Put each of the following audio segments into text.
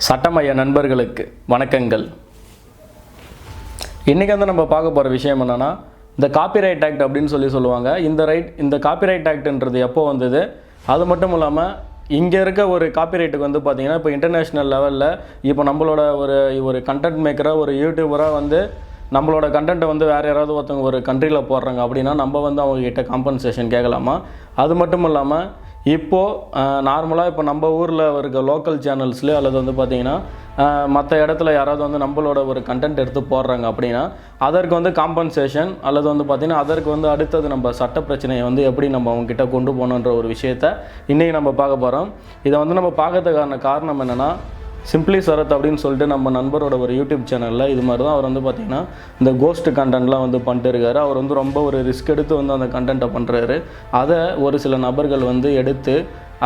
சட்டமய நண்பர்களுக்கு வணக்கங்கள். இன்றைக்கி வந்து நம்ம பார்க்க போகிற விஷயம் என்னென்னா, இந்த காப்பிரைட் ஆக்ட் அப்படின்னு சொல்லுவாங்க. இந்த காப்பிரைட் ஆக்ட்ன்றது எப்போ வந்தது, அது மட்டும் இல்லாமல் இங்கே இருக்க ஒரு காப்பிரைட்டுக்கு வந்து பார்த்திங்கன்னா இப்போ இன்டர்நேஷ்னல் லெவலில் இப்போ நம்மளோட ஒரு கண்டென்ட் மேக்கராக ஒரு யூடியூபராக வந்து நம்மளோட கண்டென்ட்டை வந்து வேறு யாராவது ஒருத்தவங்க ஒரு கண்ட்ரியில் போடுறாங்க அப்படின்னா நம்ம வந்து அவங்கக்கிட்ட காம்பன்சேஷன் கேட்கலாமா? அது மட்டும் இல்லாமல் இப்போது நார்மலாக இப்போ நம்ம ஊரில் இருக்க லோக்கல் சேனல்ஸ்லேயே அல்லது வந்து பார்த்திங்கன்னா மற்ற இடத்துல யாராவது வந்து நம்மளோட ஒரு கண்டென்ட் எடுத்து போடுறாங்க அப்படின்னா அதற்கு வந்து காம்பன்சேஷன் அல்லது வந்து பார்த்திங்கன்னா அதற்கு வந்து அடுத்தது நம்ம சட்ட பிரச்சனையை வந்து எப்படி நம்ம அவங்ககிட்ட கொண்டு போகணுன்ற ஒரு விஷயத்தை இன்றைக்கி நம்ம பார்க்க போகிறோம். இதை வந்து நம்ம பார்க்கறதுக்கான காரணம் என்னென்னா, சிம்பிளி சரத் அப்படின்னு சொல்லிட்டு நம்ம நண்பரோட ஒரு யூடியூப் சேனலில் இது மாதிரி தான் அவர் வந்து பார்த்திங்கன்னா இந்த கோஸ்ட் கண்டென்ட்லாம் வந்து பண்ணிட்டு இருக்காரு. அவர் வந்து ரொம்ப ஒரு ரிஸ்க் எடுத்து வந்து அந்த கண்டென்ட்டை பண்ணுறாரு. அதை ஒரு சில நபர்கள் வந்து எடுத்து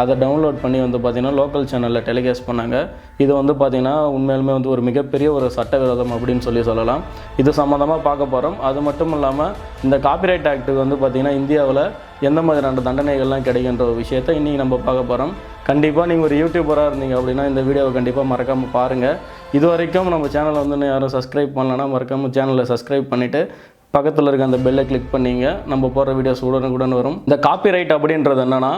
அதை டவுன்லோட் பண்ணி வந்து பார்த்திங்கன்னா லோக்கல் சேனலில் டெலிகாஸ்ட் பண்ணாங்க. இது வந்து பார்த்திங்கன்னா உண்மையிலுமே வந்து ஒரு மிகப்பெரிய ஒரு சட்டவிரோதம் அப்படின்னு சொல்லலாம். இது சம்மந்தமாக பார்க்க போகிறோம். அது மட்டும் இல்லாமல் இந்த காப்பிரைட் ஆக்ட்டுக்கு வந்து பார்த்திங்கன்னா இந்தியாவில் எந்த மாதிரியான தண்டனைகள்லாம் கிடைக்கின்ற ஒரு விஷயத்தை இன்றைக்கி நம்ம பார்க்க போகிறோம். கண்டிப்பாக நீங்கள் ஒரு யூடியூபராக இருந்தீங்க அப்படின்னா இந்த வீடியோவை கண்டிப்பாக மறக்காமல் பாருங்கள். இது வரைக்கும் நம்ம சேனலை வந்து யாரும் சப்ஸ்கிரைப் பண்ணலன்னா மறக்காமல் சேனலை சப்ஸ்கிரைப் பண்ணிவிட்டு பக்கத்தில் இருக்க அந்த பெல்லை கிளிக் பண்ணிங்க. நம்ம போடுற வீடியோஸ் உடனுக்குடன் வரும். இந்த காப்பிரைட் அப்படின்றது என்னென்னா,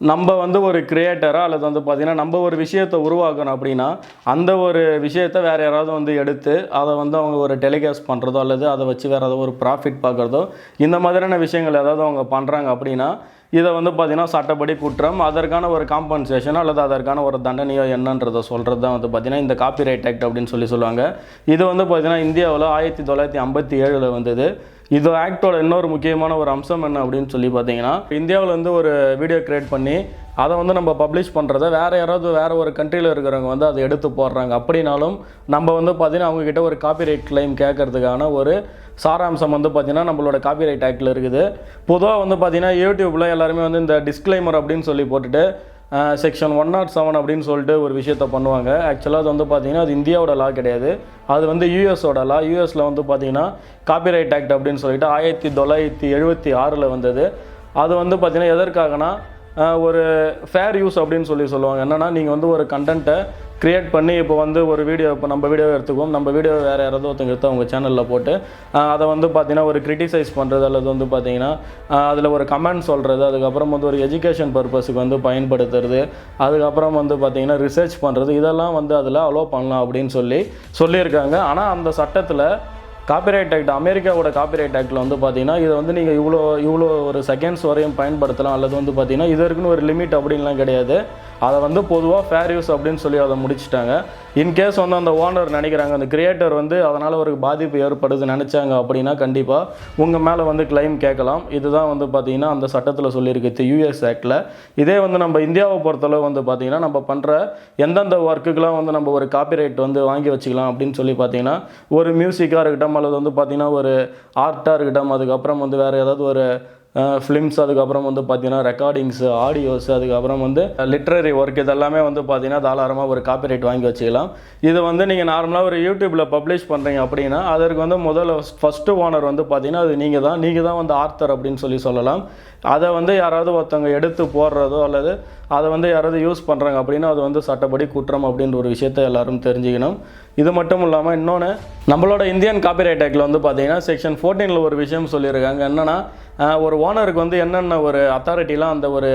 நம்ம வந்து ஒரு கிரியேட்டராக அல்லது வந்து பார்த்திங்கன்னா நம்ம ஒரு விஷயத்தை உருவாக்கணும் அப்படின்னா அந்த ஒரு விஷயத்தை வேறு யாராவது வந்து எடுத்து அதை வந்து அவங்க ஒரு டெலிகாஸ்ட் பண்ணுறதோ அல்லது அதை வச்சு வேறு ஏதாவது ஒரு ப்ராஃபிட் பார்க்குறதோ இந்த மாதிரியான விஷயங்கள் ஏதாவது அவங்க பண்ணுறாங்க அப்படின்னா இதை வந்து பார்த்திங்கன்னா சட்டப்படி குற்றம். அதற்கான ஒரு காம்பன்சேஷனோ அல்லது அதற்கான ஒரு தண்டனையோ என்னன்றதை சொல்கிறது தான் வந்து பார்த்திங்கன்னா இந்த காப்பிரைட் ஆக்ட் அப்படின்னு சொல்லுவாங்க. இது வந்து பார்த்திங்கன்னா இந்தியாவில் 1957 வந்தது. இது ஆக்டோட இன்னொரு முக்கியமான ஒரு அம்சம் என்ன அப்படின்னு சொல்லி பார்த்தீங்கன்னா, இந்தியாவில் வந்து ஒரு வீடியோ க்ரியேட் பண்ணி அதை வந்து நம்ம பப்ளிஷ் பண்ணுறத வேறு ஒரு கண்ட்ரியில் இருக்கிறவங்க வந்து அதை எடுத்து போடுறாங்க அப்படின்னாலும் நம்ம வந்து பார்த்திங்கன்னா அவங்கக்கிட்ட ஒரு காப்பிரைட் கிளைம் கேட்கறதுக்கான ஒரு சாராம்சம் வந்து பார்த்திங்கன்னா நம்மளோட காப்பிரைட் ஆக்டில் இருக்குது. பொதுவாக வந்து பார்த்திங்கன்னா யூடியூப்பில் எல்லாருமே வந்து இந்த டிஸ்க்ளைமர் அப்படின்னு சொல்லி போட்டுட்டு செக்ஷன் 107 அப்படின்னு சொல்லிட்டு ஒரு விஷயத்த பண்ணுவாங்க. ஆக்சுவலாக அது வந்து பார்த்திங்கன்னா அது இந்தியாவோட லா கிடையாது, அது வந்து யூஎஸோட லா. யூஎஸில் வந்து பார்த்திங்கன்னா காப்பிரைட் ஆக்ட் அப்படின்னு சொல்லிட்டு 1976 வந்தது. அது வந்து பார்த்திங்கன்னா எதற்காகனா ஒரு ஃபேர் யூஸ் அப்படின்னு சொல்லுவாங்க. என்னென்னா, நீங்கள் வந்து ஒரு கண்டென்ட்டை க்ரியேட் பண்ணி இப்போ வந்து ஒரு வீடியோ, இப்போ நம்ம வீடியோவை எடுத்துக்குவோம், நம்ம வீடியோவை வேறு யாராவது ஒருத்தங்க எடுத்து அவங்க சேனலில் போட்டு அதை வந்து பார்த்திங்கன்னா ஒரு கிரிட்டிசைஸ் பண்ணுறது அல்லது வந்து பார்த்திங்கன்னா அதில் ஒரு கமெண்ட் சொல்கிறது, அதுக்கப்புறம் வந்து ஒரு எஜுகேஷன் பர்பஸுக்கு வந்து பயன்படுத்துறது, அதுக்கப்புறம் வந்து பார்த்திங்கன்னா ரிசர்ச் பண்ணுறது, இதெல்லாம் வந்து அதில் அலோவ் பண்ணலாம் அப்படின்னு சொல்லியிருக்காங்க. ஆனால் அந்த சட்டத்தில் காப்பிரைட் ஆக்ட், அமெரிக்காவோட காப்பிரைட் ஆக்டில் வந்து பார்த்திங்கன்னா இதை வந்து நீங்கள் இவ்வளோ ஒரு செகண்ட்ஸ் வரையும் பயன்படுத்தலாம் அல்லது வந்து பார்த்திங்கன்னா இதற்குன்னு ஒரு லிமிட் அப்படின்லாம் கிடையாது. அதை வந்து பொதுவாக ஃபேர் யூஸ் அப்படின்னு சொல்லி அதை முடிச்சிட்டாங்க. இன்கேஸ் வந்து அந்த ஓனர் நினைக்கிறாங்க, அந்த கிரியேட்டர் வந்து அதனால் ஒரு பாதிப்பு ஏற்படுது நினச்சாங்க அப்படின்னா கண்டிப்பாக உங்கள் மேலே வந்து கிளைம் கேட்கலாம். இதுதான் வந்து பார்த்திங்கன்னா அந்த சட்டத்தில் சொல்லியிருக்கு யூஎஸ் ஆக்டில். இதே வந்து நம்ம இந்தியாவை பொறுத்தளவு வந்து பார்த்திங்கன்னா நம்ம பண்ணுற எந்தெந்த ஒர்க்குக்கெலாம் வந்து நம்ம ஒரு காப்பிரைட் வந்து வாங்கி வச்சுக்கலாம் அப்படின்னு சொல்லி பார்த்திங்கன்னா ஒரு மியூசிக்காக இருக்கட்டும் அல்லது வந்து பார்த்திங்கன்னா ஒரு ஆர்ட்டாக இருக்கட்டும், அதுக்கப்புறம் வந்து வேறு ஏதாவது ஒரு ஃபிலிம்ஸ், அதுக்கப்புறம் வந்து பார்த்திங்கன்னா ரெக்கார்டிங்ஸு, ஆடியோஸ், அதுக்கப்புறம் வந்து லிட்ரரி ஒர்க், இதெல்லாமே வந்து பார்த்திங்கன்னா தாராளமாக ஒரு காப்பிரைட் வாங்கி வச்சுக்கலாம். இது வந்து நீங்கள் நார்மலாக ஒரு யூடியூப்பில் பப்ளிஷ் பண்ணுறீங்க அப்படின்னா அதற்கு வந்து ஃபஸ்ட்டு ஓனர் வந்து பார்த்திங்கன்னா அது நீங்கள் தான் வந்து ஆர்த்தர் அப்படின்னு சொல்லலாம். அதை வந்து யாராவது ஒருத்தவங்க எடுத்து போடுறதோ அல்லது அதை வந்து யாராவது யூஸ் பண்ணுறாங்க அப்படின்னா அது வந்து சட்டப்படி குற்றம் அப்படின்ற ஒரு விஷயத்தை எல்லோரும் தெரிஞ்சுக்கணும். இது மட்டும் இல்லாமல் இன்னொன்று, நம்மளோட இந்தியன் காப்பிரைட் ஆக்டில் வந்து பார்த்திங்கன்னா செக்ஷன் 14 ஒரு விஷயம் சொல்லியிருக்காங்க. என்னென்னா, ஒரு ஓனருக்கு வந்து என்னென்ன ஒரு அத்தாரிட்டிலாம் அந்த ஒரு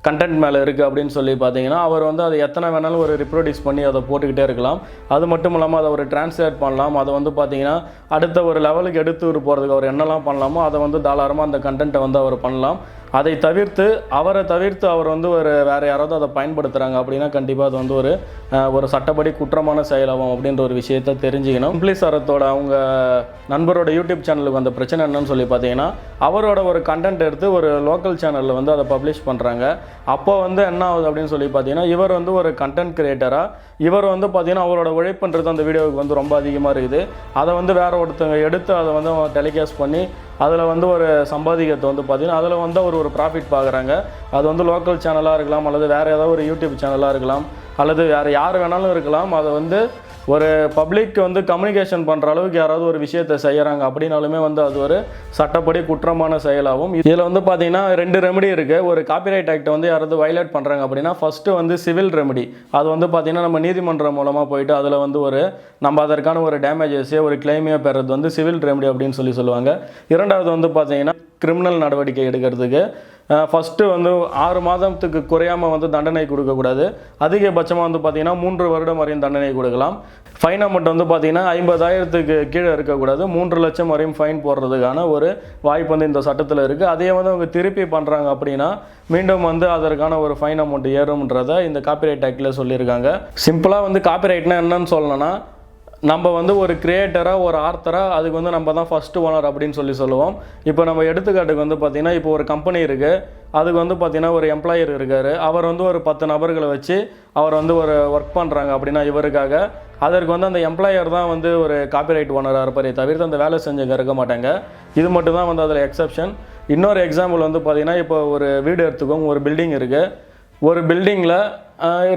கண்டென்ட் மேலே இருக்குது அப்படின்னு சொல்லி பார்த்தீங்கன்னா அவர் வந்து அதை எத்தனை வேணாலும் ஒரு ரிப்ரொடியூஸ் பண்ணி அதை போட்டுக்கிட்டே இருக்கலாம். அது மட்டும் இல்லாமல் அதை ஒரு டிரான்ஸ்லேட் பண்ணலாம். அதை வந்து பார்த்திங்கன்னா அடுத்த ஒரு லெவலுக்கு எடுத்து போகிறதுக்கு அவர் என்னெல்லாம் பண்ணலாமோ அதை வந்து தாராளமாக அந்த கண்டென்ட்டை வந்து அவர் பண்ணலாம். அதை தவிர்த்து அவர் வந்து வேறு யாராவது அதை பயன்படுத்துகிறாங்க அப்படின்னா கண்டிப்பாக அது வந்து ஒரு சட்டப்படி குற்றமான செயலாகும் அப்படின்ற ஒரு விஷயத்தை தெரிஞ்சுக்கணும். சிம்பிளி சரத்தோட அவங்க நண்பரோட யூடியூப் சேனலுக்கு வந்த பிரச்சனை என்னன்னு சொல்லி பார்த்தீங்கன்னா, அவரோட ஒரு கண்டென்ட் எடுத்து ஒரு லோக்கல் சேனலில் வந்து அதை பப்ளிஷ் பண்ணுறாங்க. அப்போ வந்து என்ன ஆகுது அப்படின்னு சொல்லி பார்த்தீங்கன்னா, இவர் வந்து ஒரு கண்டென்ட் கிரியேட்டராக இவர் வந்து பார்த்திங்கன்னா அவரோட உழைப்புன்றது அந்த வீடியோவுக்கு வந்து ரொம்ப அதிகமாக இருக்குது. அதை வந்து வேறு ஒருத்தவங்க எடுத்து அதை வந்து டெலிகாஸ்ட் பண்ணி அதில் வந்து ஒரு சம்பாதிக்கிறத வந்து பார்த்திங்கன்னா அதில் வந்து ஒரு ப்ராஃபிட் பார்க்குறாங்க. அது வந்து லோக்கல் சேனலாக இருக்கலாம் அல்லது வேறு ஏதாவது ஒரு யூடியூப் சேனலாக இருக்கலாம் அல்லது வேறு யார் வேணாலும் இருக்கலாம். அதை வந்து ஒரு பப்ளிக் வந்து கம்யூனிகேஷன் பண்ணுற அளவுக்கு யாராவது ஒரு விஷயத்தை செய்கிறாங்க அப்படின்னாலுமே வந்து அது ஒரு சட்டப்படி குற்றமான செயலாகும். இதில் வந்து பார்த்தீங்கன்னா 2 ரெமெடி இருக்குது. ஒரு காப்பிரைட் ஆக்டை வந்து யாராவது வயலேட் பண்ணுறாங்க அப்படின்னா ஃபஸ்ட்டு வந்து சிவில் ரெமெடி. அது வந்து பார்த்திங்கன்னா நம்ம நீதிமன்றம் மூலமாக போயிட்டு அதில் வந்து நம்ம அதற்கான ஒரு டேமேஜஸே ஒரு கிளைமையாக பெறது வந்து சிவில் ரெமெடி அப்படின்னு சொல்லுவாங்க. இரண்டாவது வந்து பார்த்திங்கன்னா கிரிமினல் நடவடிக்கை எடுக்கிறதுக்கு ஃபஸ்ட்டு வந்து 6 மாதத்துக்கு குறையாமல் வந்து தண்டனை கொடுக்கக்கூடாது. அதிகபட்சமாக வந்து பார்த்திங்கன்னா 3 வருடம் வரையும் தண்டனை கொடுக்கலாம். ஃபைன் அமௌண்ட் வந்து பார்த்திங்கன்னா 50,000க்கு கீழே இருக்கக்கூடாது. 3 லட்சம் வரையும் ஃபைன் போடுறதுக்கான ஒரு வாய்ப்பு வந்து இந்த சட்டத்தில் இருக்குது. அதே வந்து அவங்க திருப்பி பண்ணுறாங்க அப்படின்னா மீண்டும் வந்து அதற்கான ஒரு ஃபைன் அமௌண்ட் ஏறும்ன்றதை இந்த காப்பிரைட் ஆக்டில் சொல்லியிருக்காங்க. சிம்பிளாக வந்து காப்பிரைட்னா என்னன்னு சொல்லணும்னா, நம்ம வந்து ஒரு கிரியேட்டராக ஒரு ஆர்த்தராக அதுக்கு வந்து நம்ம தான் ஃபஸ்ட்டு ஓனர் அப்படின்னு சொல்லுவோம். இப்போ நம்ம எடுத்துக்காட்டுக்கு வந்து பார்த்திங்கன்னா இப்போ ஒரு கம்பெனி இருக்குது, அதுக்கு வந்து பார்த்திங்கன்னா ஒரு எம்ப்ளாயர் இருக்கார். அவர் வந்து ஒரு 10 நபர்களை வச்சு அவர் வந்து ஒரு ஒர்க் பண்ணுறாங்க அப்படின்னா இவருக்காக அதற்கு வந்து அந்த எம்ப்ளாயர் தான் வந்து ஒரு காப்பிரைட் ஓனராக இருப்பாரே தவிர்த்து அந்த வேலை செஞ்சவங்க இருக்க மாட்டாங்க. இது மட்டும் தான் வந்து அதில் எக்ஸப்ஷன். இன்னொரு எக்ஸாம்பிள் வந்து பார்த்திங்கன்னா இப்போ ஒரு வீடு எடுத்துக்கோங்க, ஒரு பில்டிங் இருக்குது. ஒரு பில்டிங்கில்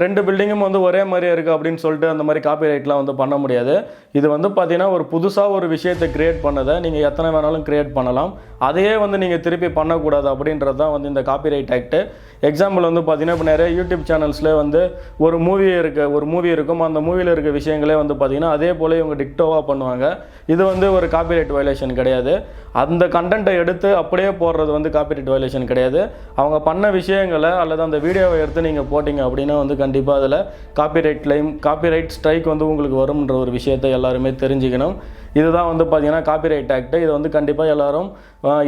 2 பில்டிங்கும் வந்து ஒரே மாதிரியே இருக்குது அப்படின்னு சொல்லிட்டு அந்த மாதிரி காப்பிரைட்லாம் வந்து பண்ண முடியாது. இது வந்து பார்த்திங்கன்னா ஒரு புதுசாக ஒரு விஷயத்தை க்ரியேட் பண்ணதை நீங்கள் எத்தனை வேணாலும் க்ரியேட் பண்ணலாம். அதையே வந்து நீங்கள் திருப்பி பண்ணக்கூடாது அப்படின்றது தான் வந்து இந்த காப்பிரைட் ஆக்ட்டு. எக்ஸாம்பிள் வந்து பார்த்திங்கன்னா இப்போ நிறைய யூடியூப் சேனல்ஸில் வந்து ஒரு மூவி இருக்கும், அந்த மூவியில் இருக்க விஷயங்களே வந்து பார்த்திங்கன்னா அதே போல் இவங்க டிக்டோவாக பண்ணுவாங்க. இது வந்து ஒரு காப்பிரைட் வயலேஷன் கிடையாது. அந்த கண்டென்ட்டை எடுத்து அப்படியே போடுறது வந்து காப்பிரைட் வயலேஷன் கிடையாது. அவங்க பண்ண விஷயங்களை அல்லது அந்த வீடியோவை எடுத்து நீங்கள் போட்டிங்க அப்படின்னா வந்து கண்டிப்பாக அதில் காப்பிரைட் கிளைம், காப்பிரைட் ஸ்ட்ரைக் வந்து உங்களுக்கு வரும்ன்ற ஒரு விஷயத்தை எல்லாருமே தெரிஞ்சுக்கணும். இதுதான் வந்து பார்த்திங்கன்னா காப்பிரைட் ஆக்ட். இது வந்து கண்டிப்பாக எல்லோரும்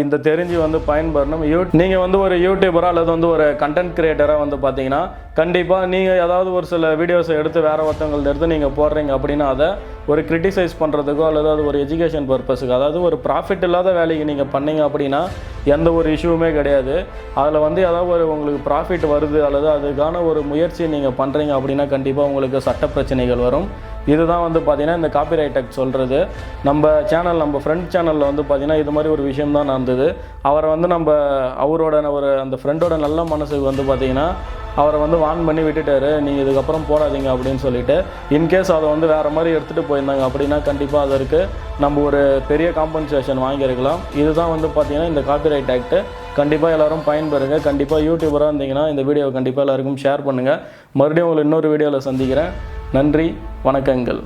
இந்த தெரிஞ்சு வந்து பயன்பெறணும். நீங்கள் வந்து ஒரு யூடியூபராக அல்லது வந்து ஒரு கண்டென்ட் கிரியேட்டராக வந்து பார்த்தீங்கன்னா கண்டிப்பாக நீங்கள் ஏதாவது ஒரு சில வீடியோஸை எடுத்து வேறு ஒருத்தவங்கள்ட்ட எடுத்து நீங்கள் போடுறீங்க அப்படின்னா அதை ஒரு கிரிட்டிசைஸ் பண்ணுறதுக்கோ அல்லது அது ஒரு எஜுகேஷன் பர்பஸுக்கு, அதாவது ஒரு ப்ராஃபிட் இல்லாத வேலைக்கு நீங்கள் பண்ணீங்க அப்படின்னா எந்த ஒரு இஷ்யூவுமே கிடையாது. அதில் வந்து ஏதாவது உங்களுக்கு ப்ராஃபிட் வருது அல்லது அதுக்கான ஒரு முயற்சி நீங்கள் பண்ணுறீங்க அப்படின்னா கண்டிப்பாக உங்களுக்கு சட்ட பிரச்சனைகள் வரும். இதுதான் வந்து பார்த்திங்கன்னா இந்த காப்பிரைட் ஆக்ட் சொல்கிறது. நம்ம ஃப்ரெண்ட் சேனலில் வந்து பார்த்திங்கன்னா இது மாதிரி ஒரு விஷயம் தான் நடந்தது. அவரை வந்து அவரோட அந்த ஃப்ரெண்டோட நல்ல மனசுக்கு வந்து பார்த்திங்கன்னா அவரை வந்து வார்ன் பண்ணி விட்டுட்டாரு, நீங்கள் இதுக்கப்புறம் போடாதீங்க அப்படின்னு சொல்லிட்டு. இன்கேஸ் அதை வந்து வேறு மாதிரி எடுத்துகிட்டு போயிருந்தாங்க அப்படின்னா கண்டிப்பாக அதற்கு நம்ம ஒரு பெரிய காம்பன்சேஷன் வாங்கியிருக்கலாம். இதுதான் வந்து பார்த்திங்கன்னா இந்த காப்பிரைட் ஆக்ட்டு. கண்டிப்பாக எல்லோரும் பயன்பெறுங்க. கண்டிப்பாக யூடியூபராக இருந்தீங்கன்னா இந்த வீடியோவை கண்டிப்பாக எல்லாருக்கும் ஷேர் பண்ணுங்கள். மறுபடியும் உங்களை இன்னொரு வீடியோவில் சந்திக்கிறேன். நன்றி, வணக்கங்கள்.